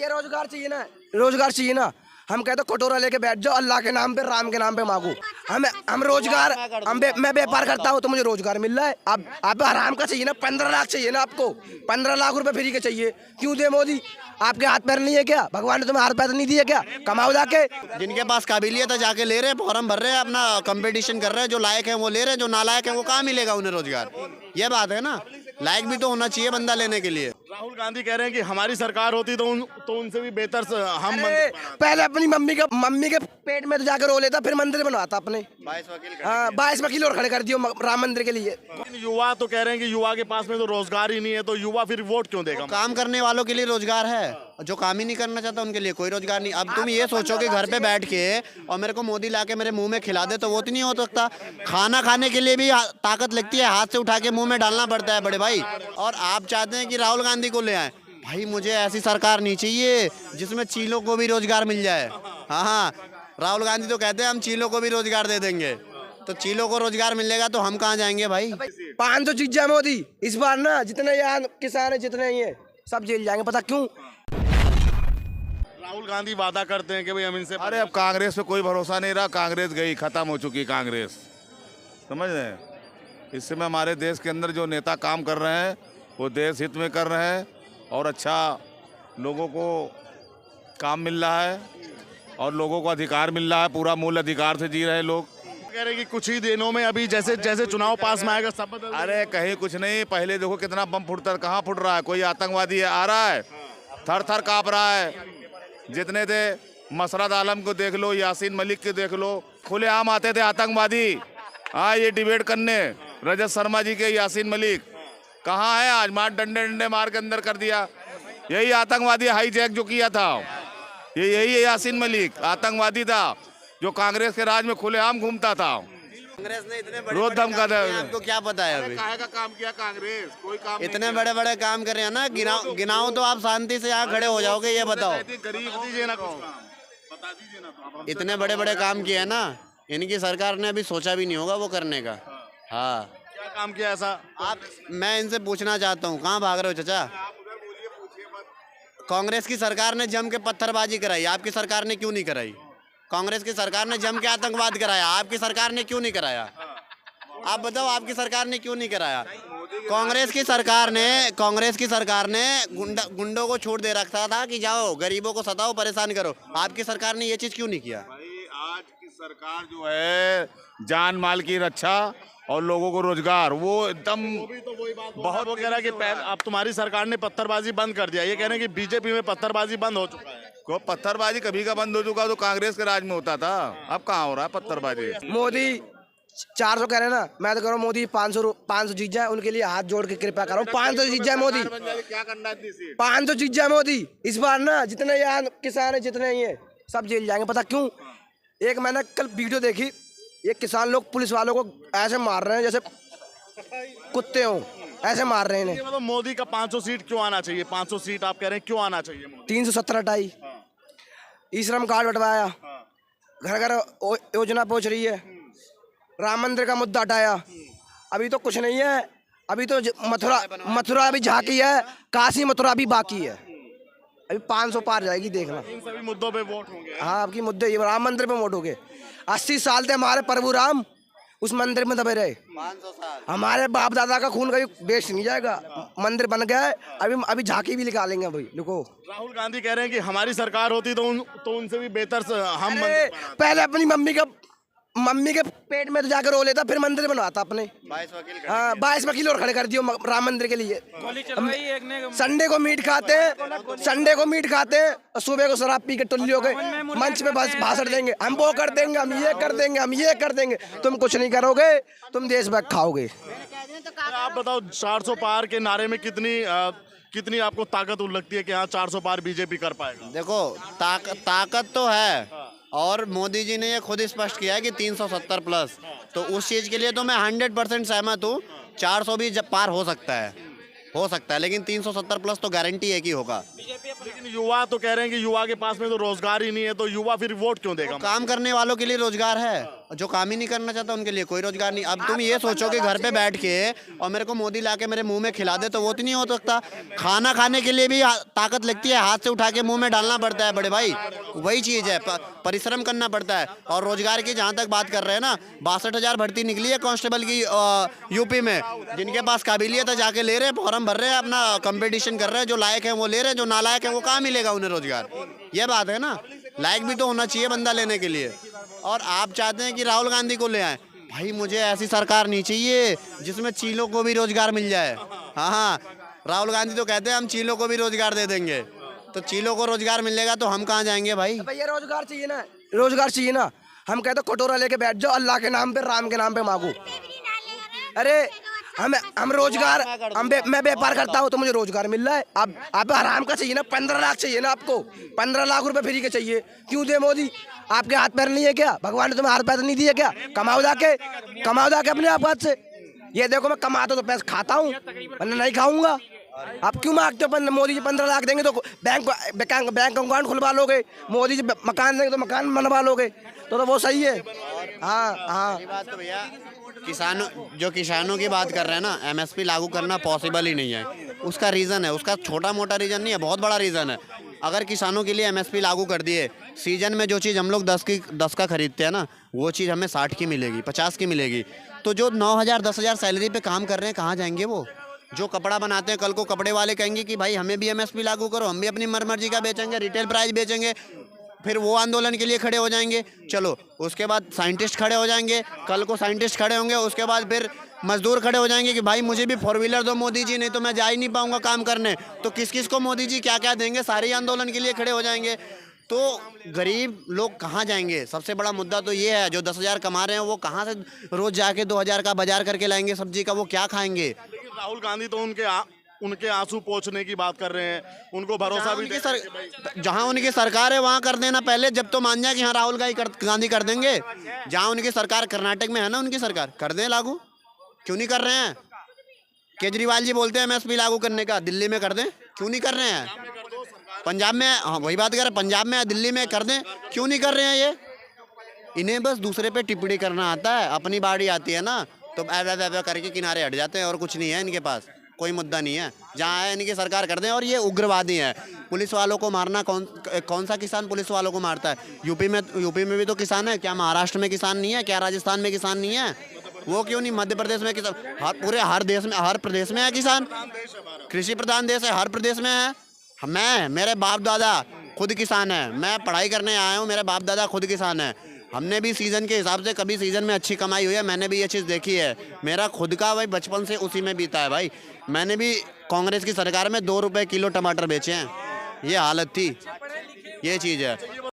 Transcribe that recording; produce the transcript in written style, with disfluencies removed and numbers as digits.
ये रोजगार चाहिए ना, रोजगार चाहिए ना। हम कहते कटोरा लेके बैठ जाओ, अल्लाह के नाम पे राम के नाम पे मांगो। हम रोजगार, मैं व्यापार करता हूँ तो मुझे रोजगार मिल रहा है। आप आराम का चाहिए ना, 15 लाख चाहिए ना आपको, 15 लाख रुपए फ्री के चाहिए। क्यों दे मोदी? आपके हाथ पैर नहीं है क्या? भगवान ने तुम्हें हाथ पैर नहीं दिए क्या? कमाओ जाके। जिनके पास काबिलियत है जाके ले रहे हैं, फॉर्म भर रहे हैं, अपना कंपटीशन कर रहे हैं। जो लायक है वो ले रहे हैं, जो नालायक है वो कहाँ मिलेगा उन्हें रोजगार? ये बात है ना, लायक भी तो होना चाहिए बंदा लेने के लिए। राहुल गांधी कह रहे हैं कि हमारी सरकार होती तो उनसे भी बेहतर हम पहले अपनी मम्मी के पेट में तो जाकर रो लेता, फिर मंदिर बनवाता अपने। 22 वकील और खड़े कर दियो राम मंदिर के लिए। युवा तो कह रहे हैं कि युवा के पास में तो रोजगार ही नहीं है, तो युवा फिर वोट क्यों देगा? काम करने वालों के लिए रोजगार है, जो काम ही नहीं करना चाहता उनके लिए कोई रोजगार नहीं। अब तुम ये सोचो कि घर पे बैठ के और मेरे को मोदी लाके मेरे मुंह में खिला दे तो वो तो नहीं हो सकता। खाना खाने के लिए भी ताकत लगती है, हाथ से उठा के मुंह में डालना पड़ता है बड़े भाई। और आप चाहते हैं कि राहुल गांधी को ले आए? भाई मुझे ऐसी सरकार नहीं चाहिए जिसमें चीलों को भी रोजगार मिल जाए। हाँ, राहुल गांधी तो कहते हैं हम चीलों को भी रोजगार दे देंगे, तो चीलों को रोजगार मिलेगा तो हम कहाँ जाएंगे भाई? 500 चीजें मोदी इस बार ना, जितने यहाँ किसान है जितने ये सब जेल जाएंगे। पता क्यों? राहुल गांधी वादा करते हैं कि भाई हम इनसे, अरे अब कांग्रेस पे कोई भरोसा नहीं रहा। कांग्रेस गई, खत्म हो चुकी कांग्रेस, समझ रहे हैं? इस समय हमारे देश के अंदर जो नेता काम कर रहे हैं वो देश हित में कर रहे हैं और अच्छा लोगों को काम मिल रहा है और लोगों को अधिकार मिल रहा है, पूरा मूल अधिकार से जी रहे हैं लोग। कह रहे हैं कि कुछ ही दिनों में अभी जैसे जैसे चुनाव पास में आएगा सब बदल। अरे कहीं कुछ नहीं, पहले देखो कितना बम फुटता, कहाँ फुट रहा है? कोई आतंकवादी आ रहा है, थर थर काँप रहा है। जितने थे मसरत आलम को देख लो, यासीन मलिक को देख लो, खुलेआम आते थे आतंकवादी। हाँ, ये डिबेट करने रजत शर्मा जी के यासीन मलिक कहाँ है आज? मार डंडे मार के अंदर कर दिया। यही आतंकवादी हाईजैक जो किया था, ये यही है यासीन मलिक, आतंकवादी था जो कांग्रेस के राज में खुलेआम घूमता था। कांग्रेस ने इतने रोज धमका था। आपको क्या पता है अभी? काहे का काम किया कांग्रेस? कोई काम इतने बड़े बड़े काम कर रहे हैं ना, गिनाओ तो आप शांति से यहाँ खड़े हो जाओगे। ये बताओ, गरीब दीजिए ना, बता दीजिए ना। इतने बड़े बड़े काम किए हैं ना, इनकी सरकार ने अभी सोचा भी नहीं होगा वो करने का। हाँ, क्या काम किया ऐसा? आप, मैं इनसे पूछना चाहता हूँ, कहाँ भाग रहे हो चाचा? कांग्रेस की सरकार ने जम के पत्थरबाजी कराई, आपकी सरकार ने क्यों नहीं कराई? कांग्रेस की सरकार ने जम के आतंकवाद कराया, आपकी सरकार ने क्यों नहीं कराया? आप बताओ, आपकी सरकार ने क्यों नहीं कराया? कांग्रेस की सरकार ने गुंडों को छूट दे रखा था कि जाओ गरीबों को सताओ, परेशान करो। आपकी सरकार ने ये चीज क्यों नहीं किया? आज की सरकार जो है जान माल की रक्षा और लोगों को रोजगार, वो एकदम बहुत वो कह रहा है कि अब तुम्हारी सरकार ने पत्थरबाजी बंद कर दिया। ये कह रहे हैं कि बीजेपी में पत्थरबाजी बंद हो चुका है। को पत्थरबाजी कभी का बंद हो चुका, तो कांग्रेस के राज में होता था। अब कहाँ हो रहा है पत्थरबाजी? मोदी 400 कह रहे ना, मैं तो कह रहा हूँ मोदी 500 जीत जाए, उनके लिए हाथ जोड़ के कृपा करो। 500 जीत जाए मोदी, क्या करना है? 500 जीत जाए मोदी इस बार ना, जितने यहाँ किसान है जितने ये सब जेल जाएंगे। पता क्यों? एक मैंने कल वीडियो देखी, ये किसान लोग पुलिस वालों को ऐसे मार रहे हैं जैसे कुत्ते हो, ऐसे मार रहे हैं। मतलब मोदी का 500 सीट क्यों आना चाहिए? 500 सीट आप कह रहे हैं क्यों आना चाहिए? 370 हटाई, ई श्रम कार्ड बंटवाया, घर घर योजना पहुंच रही है, राम मंदिर का मुद्दा हटाया। अभी तो कुछ नहीं है, अभी तो मथुरा अभी झांकी है, काशी मथुरा अभी बाकी है। अभी 500 पार जाएगी, देखना। इन सभी मुद्दों पे वोट होंगे। हाँ, आपकी मुद्दे ये राम मंदिर पे वोट हो गए। 80 साल थे हमारे प्रभु राम उस मंदिर में दबे रहे। 500 साल हमारे बाप दादा का खून कभी वेस्ट नहीं जाएगा। मंदिर बन गया है, अभी झांकी भी निकालेंगे भाई। देखो, राहुल गांधी कह रहे हैं कि हमारी सरकार होती तो उनसे भी बेहतर हम पहले अपनी मम्मी के पेट में तो जाकर रो लेता, फिर मंदिर बनवाता अपने। 22 वकील। हाँ, 22 वकील और खड़े कर दियो राम मंदिर के लिए। संडे को मीट खाते हैं, और सुबह को शराब पी के टुल्लियों के मंच पे भाषण देंगे, हम वो कर देंगे, हम ये कर देंगे, हम ये कर देंगे। तुम कुछ नहीं करोगे, तुम देश भक्त खाओगे। आप बताओ, 400 पार के नारे में कितनी आपको ताकत लगती है कि हाँ 400 पार बीजेपी कर पाएगा? देखो, ताकत तो है, और मोदी जी ने ये खुद स्पष्ट किया है कि 370 प्लस, तो उस चीज़ के लिए तो मैं 100% सहमत हूँ। 400 भी जब पार हो सकता है, लेकिन 370 प्लस तो गारंटी है कि होगा। लेकिन युवा तो कह रहे हैं कि युवा के पास में तो रोजगार ही नहीं है, तो युवा फिर वोट क्यों देगा? काम करने वालों के लिए रोजगार है, जो काम ही नहीं करना चाहता उनके लिए कोई रोजगार नहीं। अब तुम ये सोचो कि घर पे बैठ के और मेरे को मोदी ला के मेरे मुंह में खिला दे तो वो तो नहीं हो सकता। खाना खाने के लिए भी ताकत लगती है, हाथ से उठा के मुंह में डालना पड़ता है बड़े भाई, वही चीज़ है, परिश्रम करना पड़ता है। और रोजगार की जहाँ तक बात कर रहे हैं ना, 62,000 भर्ती निकली है कांस्टेबल की यूपी में। जिनके पास काबिलियत है जाके ले रहे हैं, फॉर्म भर रहे हैं, अपना कंपटीशन कर रहे हैं, जो लायक है वो ले रहे हैं, जो नालायक है वो कहाँ मिलेगा उन्हें रोजगार। ये बात है ना, लायक भी तो होना चाहिए बंदा लेने के लिए। और आप चाहते हैं कि राहुल गांधी को ले आए, भाई मुझे ऐसी सरकार नहीं चाहिए जिसमें चीलों को भी रोजगार मिल जाए। हाँ, राहुल गांधी तो कहते हैं हम चीलों को भी रोजगार दे देंगे, तो चीलों को रोजगार मिलेगा तो हम कहाँ जाएंगे भाई। भैया रोजगार चाहिए ना, रोजगार चाहिए ना। हम कहते कटोरा लेके बैठ जाओ, अल्लाह के नाम पे, राम के नाम पे मांगो। अरे हम रोजगार, मैं व्यापार करता हूँ तो मुझे रोजगार मिल रहा है। आप आराम का चाहिए ना, 15 लाख चाहिए ना आपको, 15 लाख रुपए फ्री के चाहिए। क्यों दे मोदी? आपके हाथ पैर नहीं है क्या? भगवान ने तुम्हें हाथ पैर नहीं दिए क्या? कमाओ जाके अपने आप हाथ से। ये देखो मैं कमाता तो पैसे खाता हूँ, वरना नहीं खाऊंगा। आप क्यों मांगते हो? मोदी जी 15 लाख देंगे तो बैंक अकाउंट खुलवा लोगे, मोदी जी मकान देंगे तो मकान बनवा लोगे, तो वो सही है। हाँ बात तो भैया, किसानों की बात कर रहे हैं ना, एमएसपी लागू करना पॉसिबल ही नहीं है। उसका रीज़न है, उसका छोटा मोटा रीज़न नहीं है, बहुत बड़ा रीज़न है। अगर किसानों के लिए एमएसपी लागू कर दिए, सीजन में जो चीज़ हम लोग 10 का खरीदते हैं ना, वो चीज़ हमें 60 की मिलेगी, 50 की मिलेगी। तो जो 9,000 10,000 सैलरी पे काम कर रहे हैं कहाँ जाएंगे वो? जो कपड़ा बनाते हैं, कल को कपड़े वाले कहेंगे कि भाई हमें भी एमएसपी लागू करो, हम भी अपनी मर्जी का बेचेंगे, रिटेल प्राइस बेचेंगे, फिर वो आंदोलन के लिए खड़े हो जाएंगे। चलो उसके बाद साइंटिस्ट खड़े हो जाएंगे, कल को साइंटिस्ट खड़े होंगे, उसके बाद फिर मजदूर खड़े हो जाएंगे कि भाई मुझे भी 4 व्हीलर दो मोदी जी, नहीं तो मैं जा ही नहीं पाऊंगा काम करने। तो किस किस को मोदी जी क्या क्या देंगे, सारे आंदोलन के लिए खड़े हो जाएंगे। तो गरीब लोग कहाँ जाएंगे? सबसे बड़ा मुद्दा तो ये है, जो 10,000 कमा रहे हैं वो कहाँ से रोज जाके 2,000 का बाजार करके लाएंगे सब्जी का, वो क्या खाएंगे? राहुल गांधी तो उनके आंसू पोंछने की बात कर रहे हैं, उनको भरोसा भी जहाँ उनकी सरकार है वहाँ कर देना पहले, जब तो मान जाए कि हाँ राहुल गांधी कर देंगे। जहाँ उनकी सरकार कर्नाटक में है ना, उनकी सरकार कर दें लागू, क्यों नहीं कर रहे हैं? केजरीवाल जी बोलते हैं एमएसपी लागू करने का, दिल्ली में कर दें, क्यों नहीं कर रहे हैं? पंजाब में, हाँ वही बात कर रहे हैं, पंजाब में दिल्ली में कर दें, क्यों नहीं कर रहे हैं? ये इन्हें बस दूसरे पे टिप्पणी करना आता है, अपनी बारी आती है ना तो ऐसा करके किनारे हट जाते हैं, और कुछ नहीं है इनके पास, कोई मुद्दा नहीं है। जहाँ है इनकी सरकार कर दें। और ये उग्रवादी है, पुलिस वालों को मारना, कौन सा किसान पुलिस वालों को मारता है? यूपी में भी तो किसान है, क्या महाराष्ट्र में किसान नहीं है? क्या राजस्थान में किसान नहीं है? वो क्यों नहीं? मध्य प्रदेश में किसान, हर प्रदेश में है किसान, कृषि प्रधान देश है, हर प्रदेश में है। मेरे बाप दादा खुद किसान है, मैं पढ़ाई करने आया हूँ, मेरे बाप दादा खुद किसान है। हमने भी सीज़न के हिसाब से, कभी सीज़न में अच्छी कमाई हुई है, मैंने भी ये चीज़ देखी है। मेरा खुद का भाई बचपन से उसी में बीता है भाई। मैंने भी कांग्रेस की सरकार में 2 रुपए किलो टमाटर बेचे हैं, ये हालत थी, ये चीज़ है।